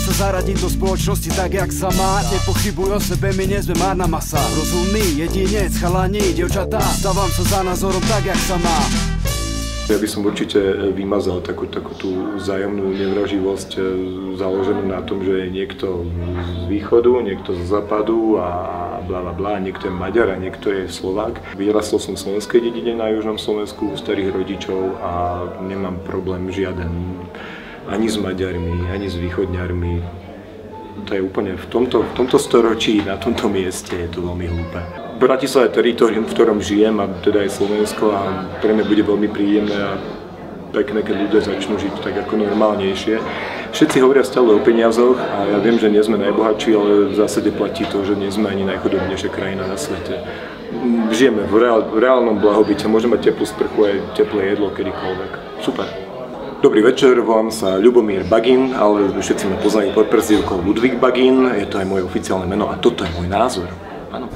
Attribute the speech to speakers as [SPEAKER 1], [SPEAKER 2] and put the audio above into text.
[SPEAKER 1] sa zaradiť do spoločnosti tak, jak sa má. Nepochybuj o sebe, my nie sme márna masa. Rozumný jedinec, chalani, dievčatá, stávam sa za názorom tak, jak sa má.
[SPEAKER 2] Ja by som určite vymazal takú tú vzájomnú nevraživosť založenú na tom, že je niekto z východu, niekto z západu a blablabla, niekto je Maďar a niekto je Slovák. Vyrastol som v slovenskej dedine na južnom Slovensku u starých rodičov a nemám problém žiaden ani s Maďarmi, ani s východňarmi. To je úplne v tomto storočí, na tomto mieste je to veľmi hlúpe. Bratislava je teritorium, v ktorom žijem, a teda je Slovensko, a pre mňa bude veľmi príjemné a pekné, keď ľudia začnú žiť tak ako normálnejšie. Všetci hovoria stále o peniazoch a ja viem, že nie sme najbohatší, ale v zásade platí to, že nie sme ani najchudobnejšia krajina na svete. Žijeme v reálnom blahobite, môžeme mať teplú sprchu aj teplé jedlo kedykoľvek. Super. Dobrý večer, volám sa Ľubomír Bagín, ale všetci ma poznajú pod prezývkou Ludvík Bagín, je to aj moje oficiálne meno a toto je môj názor. Áno.